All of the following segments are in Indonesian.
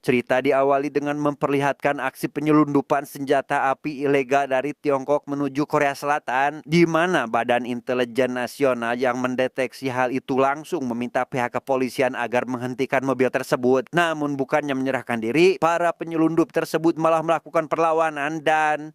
Cerita diawali dengan memperlihatkan aksi penyelundupan senjata api ilegal dari Tiongkok menuju Korea Selatan, di mana Badan Intelijen Nasional yang mendeteksi hal itu langsung meminta pihak kepolisian agar menghentikan mobil tersebut. Namun bukannya menyerahkan diri, para penyelundup tersebut malah melakukan perlawanan dan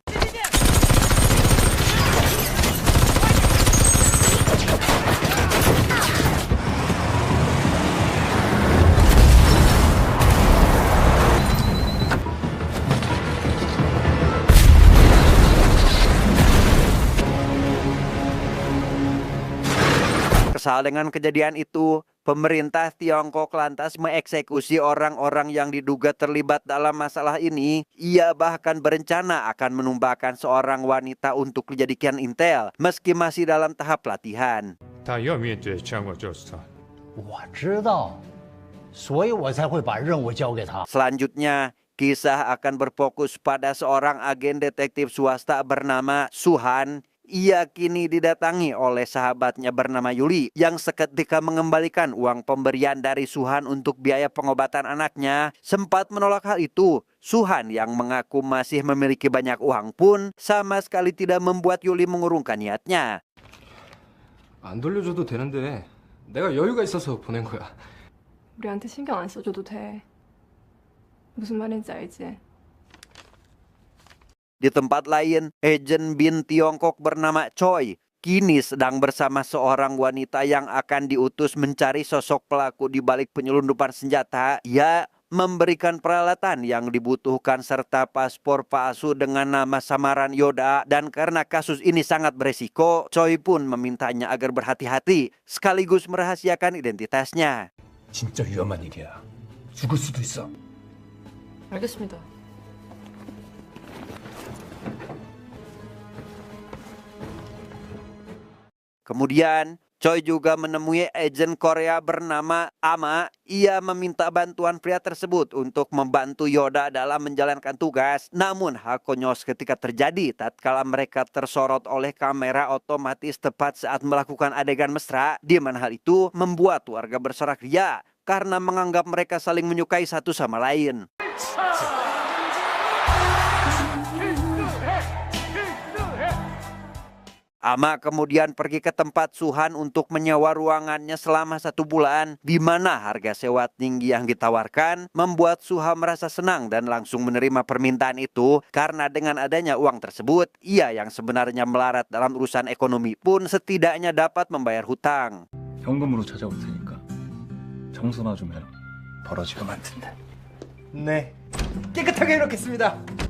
kesal dengan kejadian itu, pemerintah Tiongkok lantas mengeksekusi orang-orang yang diduga terlibat dalam masalah ini. Ia bahkan berencana akan menumbangkan seorang wanita untuk dijadikan intel, meski masih dalam tahap pelatihan. 他要面对全国就是他。我知道，所以我才会把任务交给他。 Selanjutnya, kisah akan berfokus pada seorang agen detektif swasta bernama Suhan. Ia kini didatangi oleh sahabatnya bernama Yuli yang seketika mengembalikan uang pemberian dari Suhan untuk biaya pengobatan anaknya. Sempat menolak hal itu, Suhan yang mengaku masih memiliki banyak uang pun sama sekali tidak membuat Yuli mengurungkan niatnya. 안 돌려줘도 되는데 내가 여유가 있어서 보낸 거야. 우리한테 신경 안 써줘도 돼. 무슨 말인지 알지? Di tempat lain, agen Bin Tiongkok bernama Choi kini sedang bersama seorang wanita yang akan diutus mencari sosok pelaku di balik penyelundupan senjata. Ia memberikan peralatan yang dibutuhkan serta paspor palsu dengan nama samaran Yoda, dan karena kasus ini sangat beresiko, Choi pun memintanya agar berhati-hati sekaligus merahasiakan identitasnya. 진짜 위험한 일이야. 죽을 수도 있어. 알겠습니다. Kemudian, Choi juga menemui agen Korea bernama Ama. Ia meminta bantuan pria tersebut untuk membantu Yoda dalam menjalankan tugas. Namun hal konyol ketika terjadi tatkala mereka tersorot oleh kamera otomatis tepat saat melakukan adegan mesra, di mana hal itu membuat warga bersorak ria karena menganggap mereka saling menyukai satu sama lain. Ama kemudian pergi ke tempat Suhan untuk menyewa ruangannya selama 1 bulan, di mana harga sewa tinggi yang ditawarkan membuat Suhan merasa senang dan langsung menerima permintaan itu, karena dengan adanya uang tersebut, ia yang sebenarnya melarat dalam urusan ekonomi pun setidaknya dapat membayar hutang. 현금으로 찾아올 테니까 청소나 좀 해라. 벌어지게 만든다. 네, 깨끗하게 해놓겠습니다.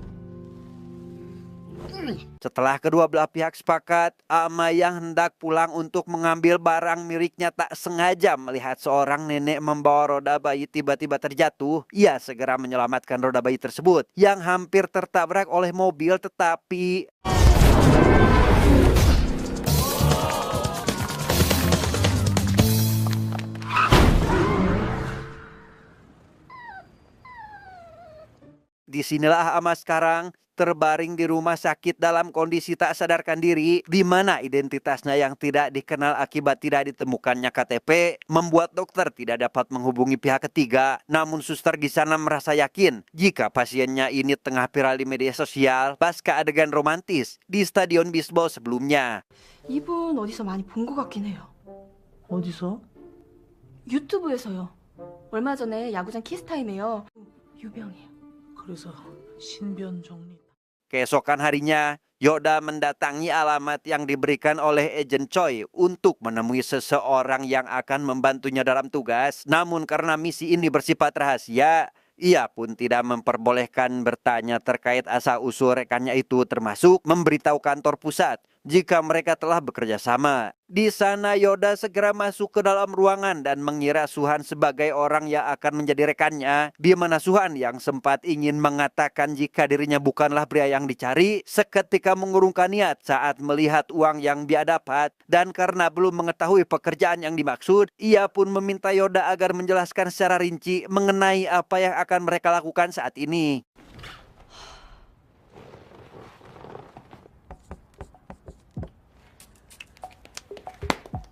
Setelah kedua belah pihak sepakat, Ama yang hendak pulang untuk mengambil barang miliknya tak sengaja melihat seorang nenek membawa roda bayi tiba-tiba terjatuh. Ia segera menyelamatkan roda bayi tersebut yang hampir tertabrak oleh mobil, tetapi disinilah Ama sekarang terbaring di rumah sakit dalam kondisi tak sadarkan diri, di mana identitasnya yang tidak dikenal akibat tidak ditemukannya KTP membuat dokter tidak dapat menghubungi pihak ketiga. Namun suster di sana merasa yakin jika pasiennya ini tengah viral di media sosial pasca adegan romantis di stadion bisbol sebelumnya. 이분 어디서 많이 본 것 같긴 해요. 어디서? 유튜브에서요. 얼마 전에 야구장 키스타임에요. 유명해요. 그래서 신변 정리. Keesokan harinya, Yoda mendatangi alamat yang diberikan oleh agen Choi untuk menemui seseorang yang akan membantunya dalam tugas. Namun karena misi ini bersifat rahasia, ia pun tidak memperbolehkan bertanya terkait asal-usul rekannya itu, termasuk memberitahu kantor pusat jika mereka telah bekerja sama. Di sana Yoda segera masuk ke dalam ruangan dan mengira Suhan sebagai orang yang akan menjadi rekannya, di mana Suhan yang sempat ingin mengatakan jika dirinya bukanlah pria yang dicari, seketika mengurungkan niat saat melihat uang yang dia dapat, dan karena belum mengetahui pekerjaan yang dimaksud, ia pun meminta Yoda agar menjelaskan secara rinci mengenai apa yang akan mereka lakukan saat ini.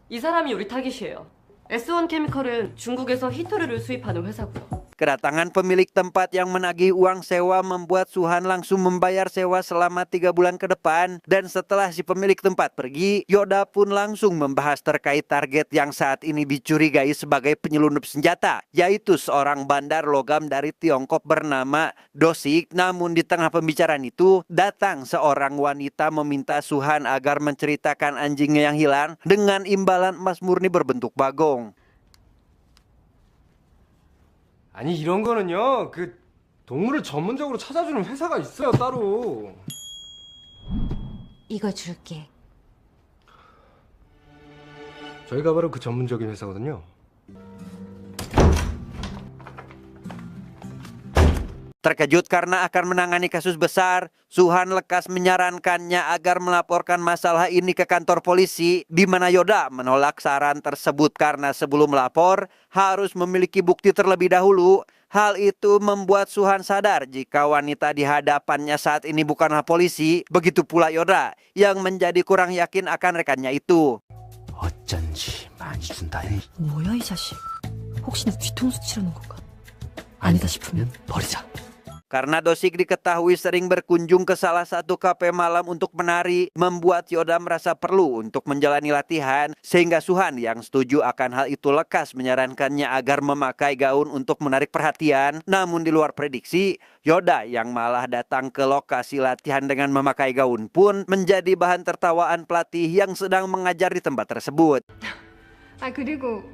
이 사람이 우리 타깃이에요. S1 케미컬은 중국에서 히토류를 수입하는 회사고요. Kedatangan pemilik tempat yang menagih uang sewa membuat Suhan langsung membayar sewa selama 3 bulan ke depan. Dan setelah si pemilik tempat pergi, Yoda pun langsung membahas terkait target yang saat ini dicurigai sebagai penyelundup senjata, yaitu seorang bandar logam dari Tiongkok bernama Dosik. Namun di tengah pembicaraan itu, datang seorang wanita meminta Suhan agar menceritakan anjingnya yang hilang dengan imbalan emas murni berbentuk bagong. 아니 이런 거는요 그 동물을 전문적으로 찾아주는 회사가 있어요 따로. 이거 줄게. 저희가 바로 그 전문적인 회사거든요. Terkejut karena akan menangani kasus besar, Suhan lekas menyarankannya agar melaporkan masalah ini ke kantor polisi, di mana Yoda menolak saran tersebut karena sebelum melapor harus memiliki bukti terlebih dahulu. Hal itu membuat Suhan sadar jika wanita di hadapannya saat ini bukanlah polisi. Begitu pula Yoda yang menjadi kurang yakin akan rekannya itu. 어쩐지 많이 준다니. 뭐야 이 자식. 혹시 내 뒤통수 치려는 건가? 아니다 싶으면 버리자. Karena Dosik diketahui sering berkunjung ke salah satu kafe malam untuk menari, membuat Yoda merasa perlu untuk menjalani latihan, sehingga Suhan yang setuju akan hal itu lekas menyarankannya agar memakai gaun untuk menarik perhatian. Namun di luar prediksi, Yoda yang malah datang ke lokasi latihan dengan memakai gaun pun menjadi bahan tertawaan pelatih yang sedang mengajar di tempat tersebut. 아, 그리고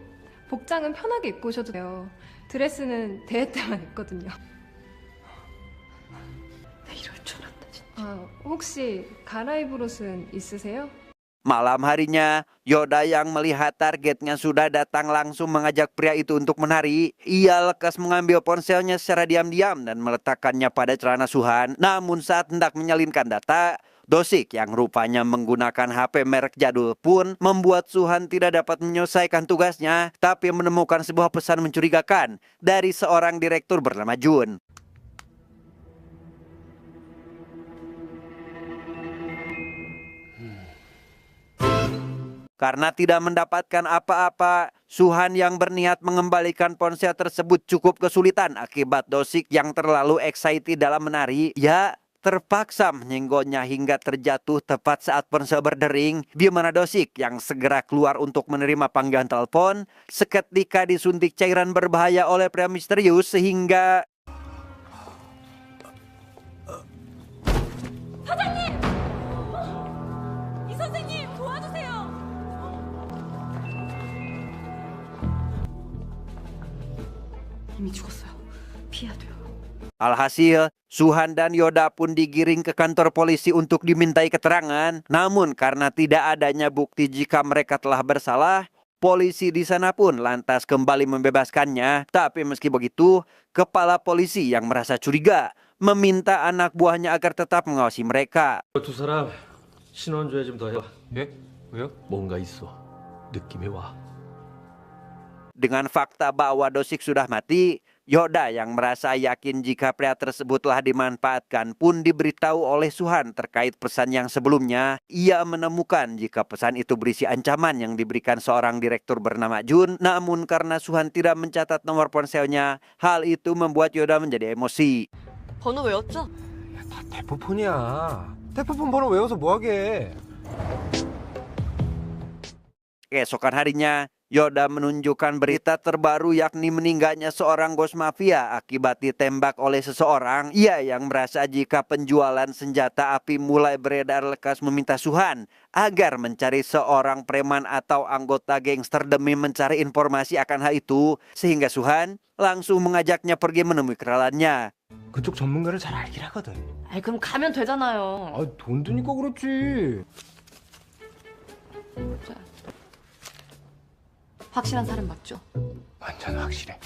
복장은 편하게 입고 오셔도 돼요. 드레스는 대회 때만 입거든요. 나 이럴 줄 알았다 진짜. 아, 혹시 갈아입을 옷은 있으세요? Malam harinya, Yoda yang melihat targetnya sudah datang langsung mengajak pria itu untuk menari. Ia lekas mengambil ponselnya secara diam-diam dan meletakkannya pada celana Suhan. Namun saat hendak menyalin data, Dosik yang rupanya menggunakan HP merek jadul pun membuat Suhan tidak dapat menyelesaikan tugasnya, tapi menemukan sebuah pesan mencurigakan dari seorang direktur bernama Jun. Karena tidak mendapatkan apa-apa, Suhan yang berniat mengembalikan ponsel tersebut cukup kesulitan akibat Dosik yang terlalu excited dalam menari. Ya, terpaksa menyenggolnya hingga terjatuh tepat saat ponsel berdering, di mana Dosik yang segera keluar untuk menerima panggilan telepon, seketika disuntik cairan berbahaya oleh pria misterius sehingga... 이 선생님 도와주세요. 이미 죽었어요. 피해야 돼요. Alhasil, Suhan dan Yoda pun digiring ke kantor polisi untuk dimintai keterangan. Namun karena tidak adanya bukti jika mereka telah bersalah, polisi di sana pun lantas kembali membebaskannya. Tapi meski begitu, kepala polisi yang merasa curiga meminta anak buahnya agar tetap mengawasi mereka. 두 사람 신원조회 좀 더 해봐. 예? 왜요? 뭔가 있어. 느낌이 와. Dengan fakta bahwa Dosik sudah mati, Yoda yang merasa yakin jika pria tersebut telah dimanfaatkan pun diberitahu oleh Suhan terkait pesan yang sebelumnya. Ia menemukan jika pesan itu berisi ancaman yang diberikan seorang direktur bernama Jun. Namun karena Suhan tidak mencatat nomor ponselnya, hal itu membuat Yoda menjadi emosi. 번호 외웠죠? 다 대포폰이야. 대포폰 번호 외워서 뭐하게. Keesokan harinya, Yoda menunjukkan berita terbaru yakni meninggalnya seorang bos mafia akibat ditembak oleh seseorang. Ia yang merasa jika penjualan senjata api mulai beredar lekas meminta Suhan agar mencari seorang preman atau anggota gangster demi mencari informasi akan hal itu. Sehingga Suhan langsung mengajaknya pergi menemui kenalannya. 그쪽 전문가를 잘 알긴 하거든. 아이 그럼 가면 되잖아요. 돈 드니까 그렇지. 확실한 사람 맞죠? 완전 확실해.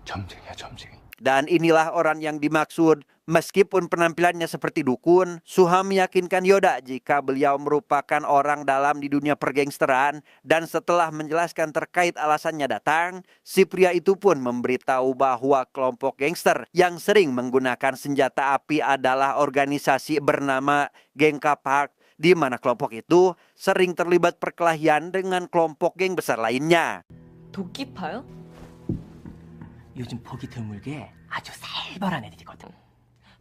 점쟁이야 점쟁이. Dan inilah orang yang dimaksud. Meskipun penampilannya seperti dukun, Suhan meyakinkan Yoda jika beliau merupakan orang dalam di dunia pergangsteran. Dan setelah menjelaskan terkait alasannya datang, si pria itu pun memberitahu bahwa kelompok gangster yang sering menggunakan senjata api adalah organisasi bernama Geng Kapak, di mana kelompok itu sering terlibat perkelahian dengan kelompok geng besar lainnya. 도끼파요? 요즘 보기 드물게 아주 살벌한 애들이거든.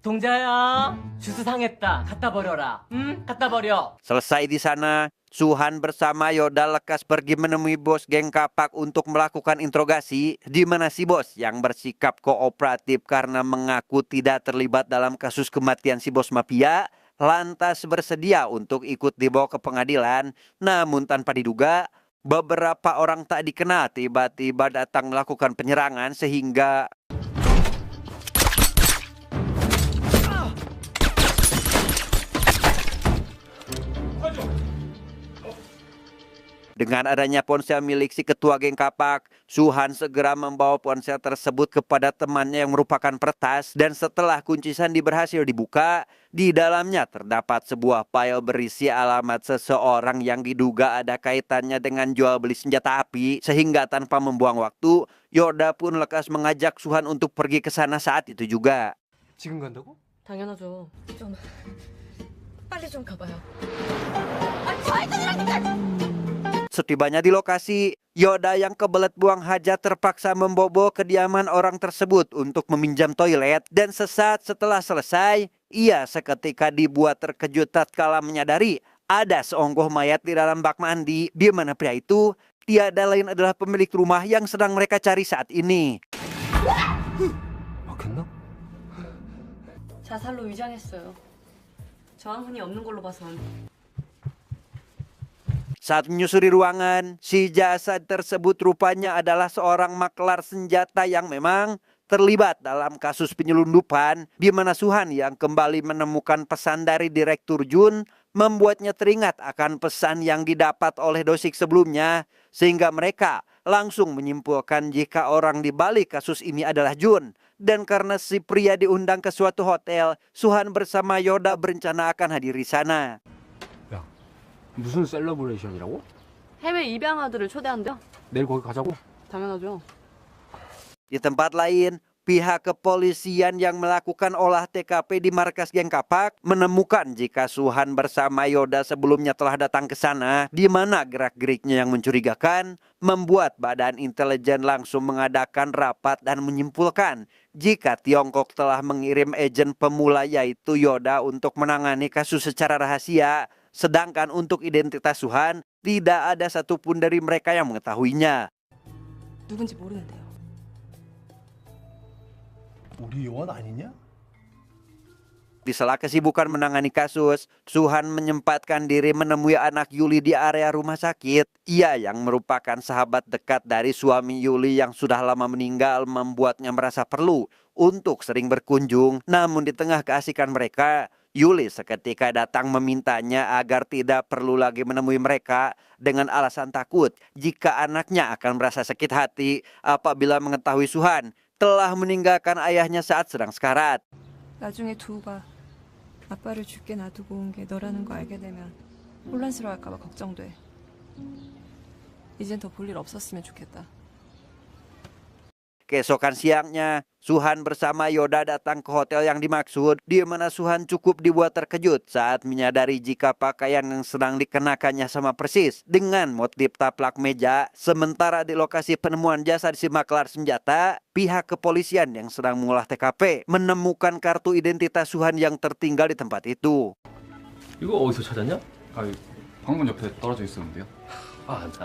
동자야, 주스 상했다. 갖다 버려라. 응? 갖다 버려. Selesai di sana, Suhan bersama Yoda lekas pergi menemui bos geng kapak untuk melakukan interogasi, di mana si bos yang bersikap kooperatif karena mengaku tidak terlibat dalam kasus kematian si bos mafia, lantas bersedia untuk ikut dibawa ke pengadilan. Namun tanpa diduga, beberapa orang tak dikenal tiba-tiba datang melakukan penyerangan sehingga dengan adanya ponsel milik si ketua geng kapak, Suhan segera membawa ponsel tersebut kepada temannya yang merupakan peretas, dan setelah kunci sandi berhasil dibuka, di dalamnya terdapat sebuah file berisi alamat seseorang yang diduga ada kaitannya dengan jual beli senjata api, sehingga tanpa membuang waktu, Yoda pun lekas mengajak Suhan untuk pergi ke sana saat itu juga. 지금 간다고? 당연하죠. 좀 빨리 좀 가봐요. Setibanya di lokasi, Yoda yang kebelet buang hajat terpaksa membobol kediaman orang tersebut untuk meminjam toilet, dan sesaat setelah selesai, ia seketika dibuat terkejut tatkala menyadari ada seonggoh mayat di dalam bak mandi, di mana pria itu tiada lain adalah pemilik rumah yang sedang mereka cari saat ini. 막혔나? 자살로 위장했어요. 저항훈이 없는 걸로 봐선. Saat menyusuri ruangan, si jasad tersebut rupanya adalah seorang maklar senjata yang memang terlibat dalam kasus penyelundupan, di mana Suhan yang kembali menemukan pesan dari Direktur Jun membuatnya teringat akan pesan yang didapat oleh Dosik sebelumnya, sehingga mereka langsung menyimpulkan jika orang di balik kasus ini adalah Jun. Dan karena si pria diundang ke suatu hotel, Suhan bersama Yoda berencana akan hadir di sana. 무슨 셀러브레이션이라고? 해외 입양아들을 초대한대요. 내일 거기 가자고? 당연하죠. Di tempat lain, pihak kepolisian yang melakukan olah TKP di markas geng kapak menemukan jika Suhan bersama Yoda sebelumnya telah datang ke sana, di mana gerak-geriknya yang mencurigakan membuat badan intelijen langsung mengadakan rapat dan menyimpulkan jika Tiongkok telah mengirim agen pemula yaitu Yoda untuk menangani kasus secara rahasia. Sedangkan untuk identitas Suhan, tidak ada satupun dari mereka yang mengetahuinya. 누군지 모르는데요. 우리 요원 아니냐? Di sela kesibukan menangani kasus, Suhan menyempatkan diri menemui anak Yuli di area rumah sakit. Ia yang merupakan sahabat dekat dari suami Yuli yang sudah lama meninggal membuatnya merasa perlu untuk sering berkunjung. Namun di tengah keasikan mereka, Yuli seketika datang memintanya agar tidak perlu lagi menemui mereka dengan alasan takut jika anaknya akan merasa sakit hati apabila mengetahui Suhan telah meninggalkan ayahnya saat sedang sekarat. 나중에 두우가 아빠를 죽게 놔두고 온 게 너라는 거 알게 되면 혼란스러워할까 봐 걱정돼. 이젠 더 볼 일 없었으면 좋겠다. Keesokan siangnya, Suhan bersama Yoda datang ke hotel yang dimaksud, di mana Suhan cukup dibuat terkejut saat menyadari jika pakaian yang sedang dikenakannya sama persis dengan motif taplak meja. Sementara di lokasi penemuan jasad si maklar senjata, pihak kepolisian yang sedang mengolah TKP menemukan kartu identitas Suhan yang tertinggal di tempat itu. 이거 어디서 찾았냐? 방문 옆에 떨어져 있었는데요. 아, 나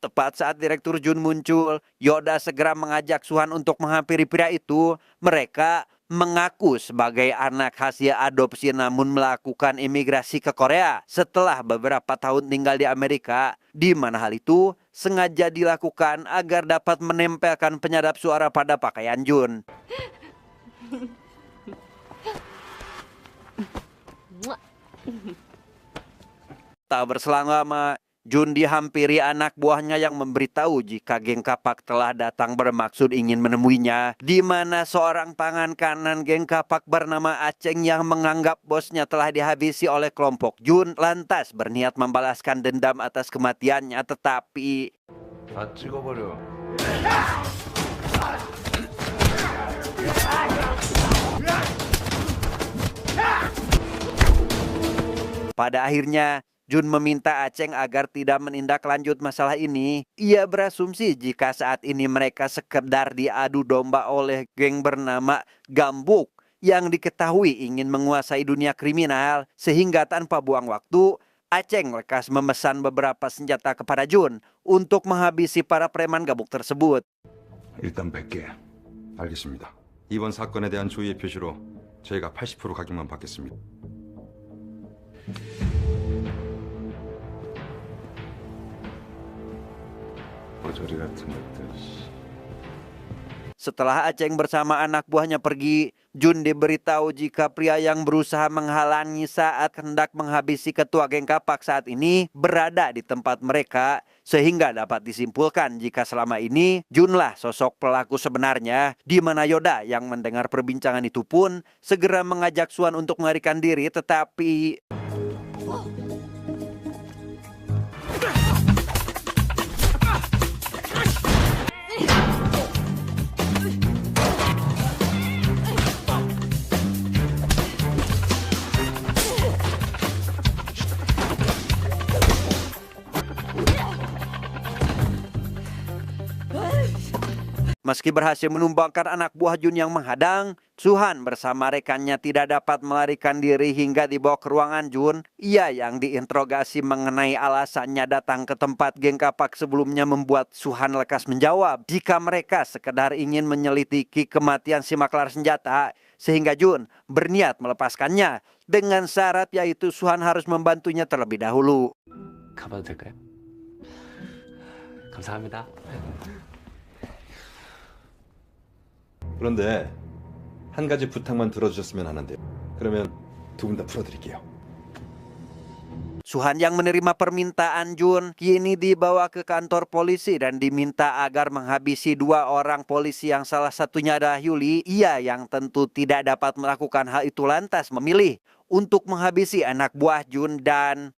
Tepat saat Direktur Jun muncul, Yoda segera mengajak Suhan untuk menghampiri pria itu. Mereka mengaku sebagai anak hasil adopsi namun melakukan imigrasi ke Korea setelah beberapa tahun tinggal di Amerika, di mana hal itu sengaja dilakukan agar dapat menempelkan penyadap suara pada pakaian Jun. Tak berselang lama, Jun dihampiri anak buahnya yang memberitahu jika geng kapak telah datang bermaksud ingin menemuinya, di mana seorang tangan kanan geng kapak bernama Aceng yang menganggap bosnya telah dihabisi oleh kelompok Jun lantas berniat membalaskan dendam atas kematiannya, tetapi 다 찍어버려. pada akhirnya Jun meminta Aceng agar tidak menindaklanjut masalah ini. Ia berasumsi jika saat ini mereka sekedar diadu domba oleh geng bernama Gambuk yang diketahui ingin menguasai dunia kriminal, sehingga tanpa buang waktu, Aceng lekas memesan beberapa senjata kepada Jun untuk menghabisi para preman Gambuk tersebut. 일단 100개. 알겠습니다. 이번 사건에 대한 조의의 표시로 저희가 80% 가격만 받겠습니다. 모조리 같은 것들. Setelah Aceng bersama anak buahnya pergi, Jun diberitahu jika pria yang berusaha menghalangi saat hendak menghabisi ketua geng kapak saat ini berada di tempat mereka, sehingga dapat disimpulkan jika selama ini Junlah sosok pelaku sebenarnya, di mana Yoda yang mendengar perbincangan itu pun segera mengajak Suhan untuk melarikan diri, tetapi meski berhasil menumbangkan anak buah Jun yang menghadang, Suhan bersama rekannya tidak dapat melarikan diri hingga dibawa ke ruangan Jun. Ia yang diinterogasi mengenai alasannya datang ke tempat geng kapak sebelumnya membuat Suhan lekas menjawab jika mereka sekedar ingin menyelidiki kematian si maklar senjata, sehingga Jun berniat melepaskannya dengan syarat yaitu Suhan harus membantunya terlebih dahulu. 가봐도 될까요? 감사합니다. 그런데 한 가지 부탁만 들어주셨으면 하는데 그러면 두 분 다 풀어드릴게요. Suhan yang menerima permintaan Jun kini dibawa ke kantor polisi dan diminta agar menghabisi 2 orang polisi yang salah satunya adalah Yuli. Ia yang tentu tidak dapat melakukan hal itu lantas memilih untuk menghabisi anak buah Jun dan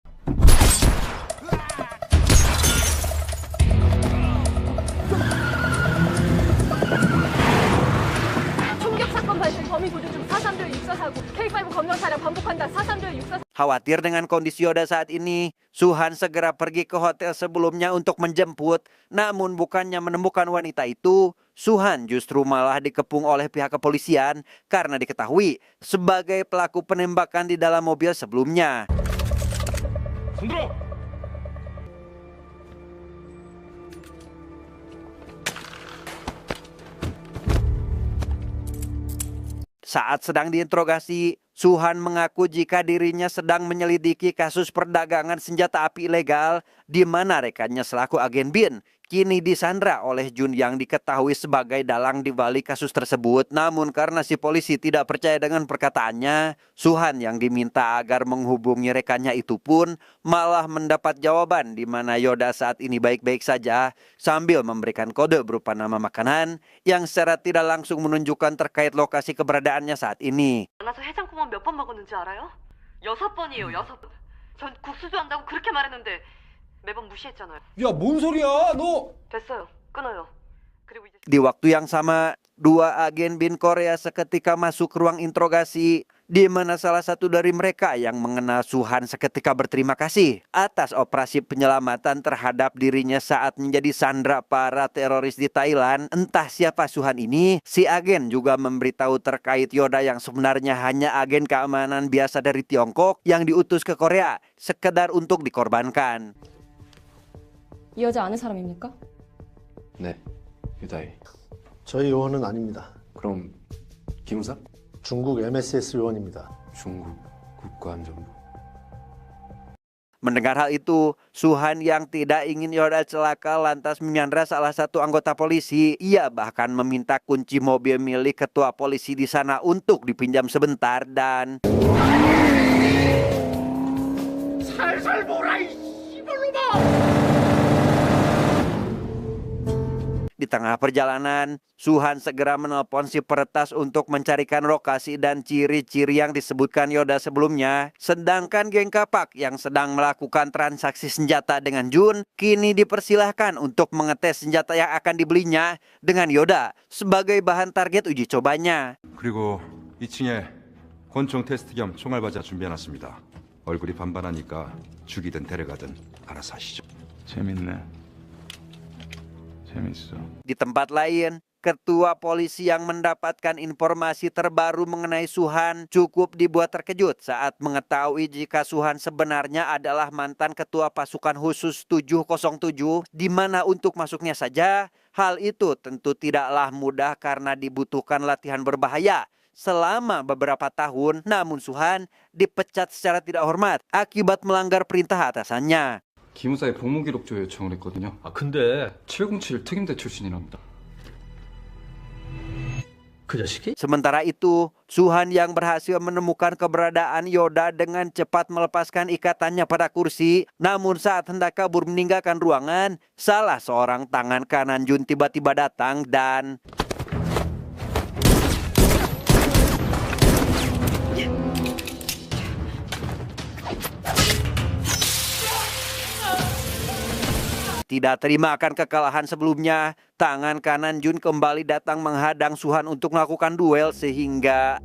Khawatir dengan kondisi Yoda saat ini, Suhan segera pergi ke hotel sebelumnya untuk menjemput. Namun bukannya menemukan wanita itu, Suhan justru malah dikepung oleh pihak kepolisian karena diketahui sebagai pelaku penembakan di dalam mobil sebelumnya. Saat sedang diinterogasi, Suhan mengaku jika dirinya sedang menyelidiki kasus perdagangan senjata api ilegal di mana rekannya selaku agen BIN kini disandra oleh Jun yang diketahui sebagai dalang di balik kasus tersebut. Namun karena si polisi tidak percaya dengan perkataannya, Suhan yang diminta agar menghubungi rekannya itu pun malah mendapat jawaban di mana Yoda saat ini baik-baik saja sambil memberikan kode berupa nama makanan yang secara tidak langsung menunjukkan terkait lokasi keberadaannya saat ini. 만나서 해장국만 몇 번 먹었는지 알아요? 6번이에요, 6번. 전 국수 좋아한다고 그렇게 말했는데 매번 무시했잖아요. 야, 뭔 소리야? 너 됐어요. 끊어요. 그리고 이제 Di waktu yang sama, 2 agen BIN Korea seketika masuk ruang interogasi di mana salah satu dari mereka yang mengenal Suhan seketika berterima kasih atas operasi penyelamatan terhadap dirinya saat menjadi sandra para teroris di Thailand. Entah siapa Suhan ini, si agen juga memberitahu terkait Yoda yang sebenarnya hanya agen keamanan biasa dari Tiongkok yang diutus ke Korea sekedar untuk dikorbankan. 이 여자 아는 사람입니까? 네, 유다희. 저희 요원은 아닙니다. 그럼 기무사? 중국 MSS 요원입니다. 중국 국가안전부. Mendengar hal itu, Suhan yang tidak ingin Yoda celaka lantas menyandra salah satu anggota polisi. Ia bahkan meminta kunci mobil milik ketua polisi di sana untuk dipinjam sebentar dan di tengah perjalanan, Suhan segera menelpon si peretas untuk mencarikan lokasi dan ciri-ciri yang disebutkan Yoda sebelumnya. Sedangkan geng kapak yang sedang melakukan transaksi senjata dengan Jun kini dipersilahkan untuk mengetes senjata yang akan dibelinya dengan Yoda sebagai bahan target uji cobanya. 그리고 2층에 권총 테스트 겸 총알 바자 준비해놨습니다. 얼굴이 반반하니까 죽이든 데려가든 알아서 하시죠. 재밌네. 재밌어. Di tempat lain, ketua polisi yang mendapatkan informasi terbaru mengenai Suhan cukup dibuat terkejut saat mengetahui jika Suhan sebenarnya adalah mantan ketua pasukan khusus 707, di mana untuk masuknya saja hal itu tentu tidaklah mudah karena dibutuhkan latihan berbahaya selama beberapa tahun. Namun Suhan dipecat secara tidak hormat akibat melanggar perintah atasannya. 기무사에 복무 기록조 요청을 했거든요. 근데 707 특임대 출신이랍니다. 그 자식이? Sementara itu, Suhan yang berhasil menemukan keberadaan Yoda dengan cepat melepaskan ikatannya pada kursi. Namun saat hendak kabur meninggalkan ruangan, salah seorang tangan kanan Jun tiba-tiba datang dan tidak terima akan kekalahan sebelumnya. Tangan kanan Jun kembali datang menghadang Suhan untuk melakukan duel sehingga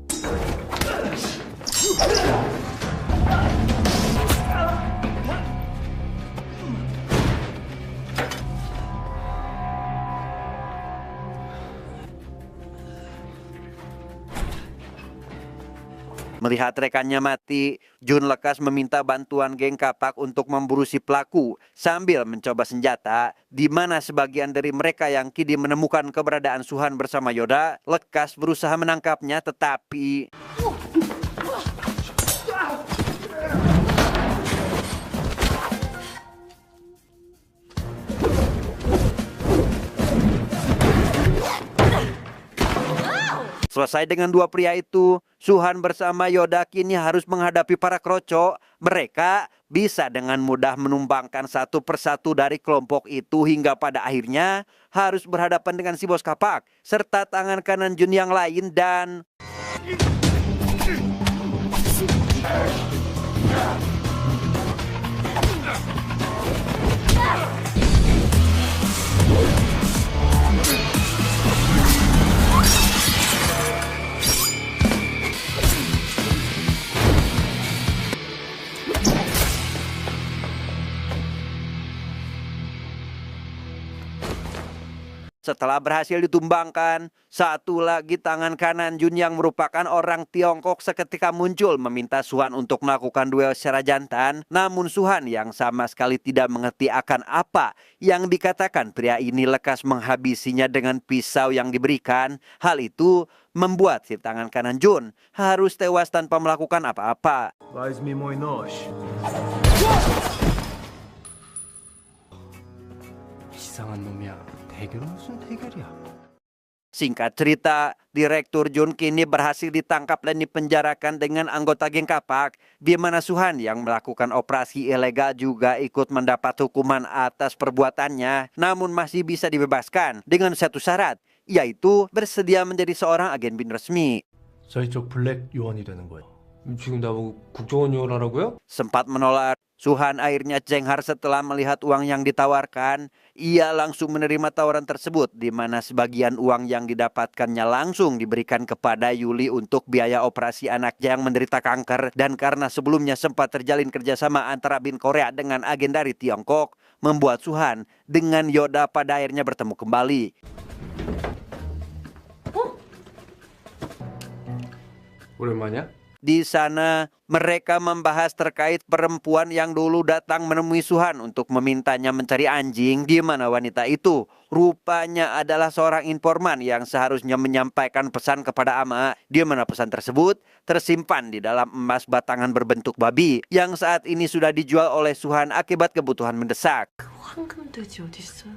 melihat rekannya mati, Jun lekas meminta bantuan geng kapak untuk memburu si pelaku sambil mencoba senjata, di mana sebagian dari mereka yang kini menemukan keberadaan Suhan bersama Yoda lekas berusaha menangkapnya, tetapi selesai dengan dua pria itu, Suhan bersama Yoda kini harus menghadapi para kroco. Mereka bisa dengan mudah menumbangkan satu persatu dari kelompok itu hingga pada akhirnya harus berhadapan dengan si bos kapak serta tangan kanan Jun yang lain dan setelah berhasil ditumbangkan, satu lagi tangan kanan Jun yang merupakan orang Tiongkok seketika muncul meminta Suhan untuk melakukan duel secara jantan. Namun Suhan yang sama sekali tidak mengerti akan apa yang dikatakan pria ini lekas menghabisinya dengan pisau yang diberikan. Hal itu membuat si tangan kanan Jun harus tewas tanpa melakukan apa-apa. 이상한 놈이야. 대결은 무슨 대결이야? Singkat cerita, Direktur Jun kini berhasil ditangkap dan dipenjarakan dengan anggota geng kapak, di mana Suhan yang melakukan operasi ilegal juga ikut mendapat hukuman atas perbuatannya, namun masih bisa dibebaskan dengan satu syarat, yaitu bersedia menjadi seorang agen BIN resmi. 저희 쪽 블랙 요원이 되는 거예요. 지금 나보고 국정원 요원하라고요? Sempat menolak, Suhan akhirnya cenghar setelah melihat uang yang ditawarkan. Ia langsung menerima tawaran tersebut, di mana sebagian uang yang didapatkannya langsung diberikan kepada Yuli untuk biaya operasi anaknya yang menderita kanker. Dan karena sebelumnya sempat terjalin kerjasama antara BIN Korea dengan agen dari Tiongkok, membuat Suhan dengan Yoda pada akhirnya bertemu kembali. 오랜만이야? Di sana, mereka membahas terkait perempuan yang dulu datang menemui Suhan untuk memintanya mencari anjing, di mana wanita itu rupanya adalah seorang informan yang seharusnya menyampaikan pesan kepada Ama, di mana pesan tersebut tersimpan di dalam emas batangan berbentuk babi yang saat ini sudah dijual oleh Suhan akibat kebutuhan mendesak. 황금돼지 어디 있어요?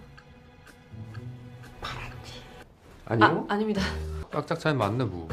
아니요? 아닙니다. 깍짝 잘 맞네 뭐.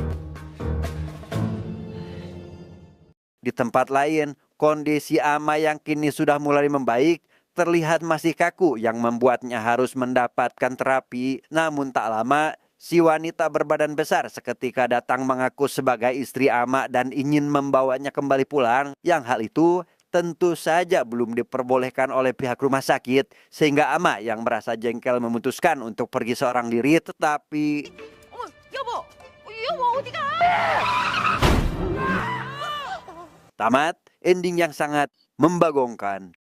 Di tempat lain, kondisi Ama yang kini sudah mulai membaik terlihat masih kaku yang membuatnya harus mendapatkan terapi. Namun tak lama, si wanita berbadan besar seketika datang mengaku sebagai istri Ama dan ingin membawanya kembali pulang. Yang hal itu tentu saja belum diperbolehkan oleh pihak rumah sakit, sehingga Ama yang merasa jengkel memutuskan untuk pergi seorang diri, tetapi... 여보! 여보 어디가? Tamat, ending yang sangat membagongkan.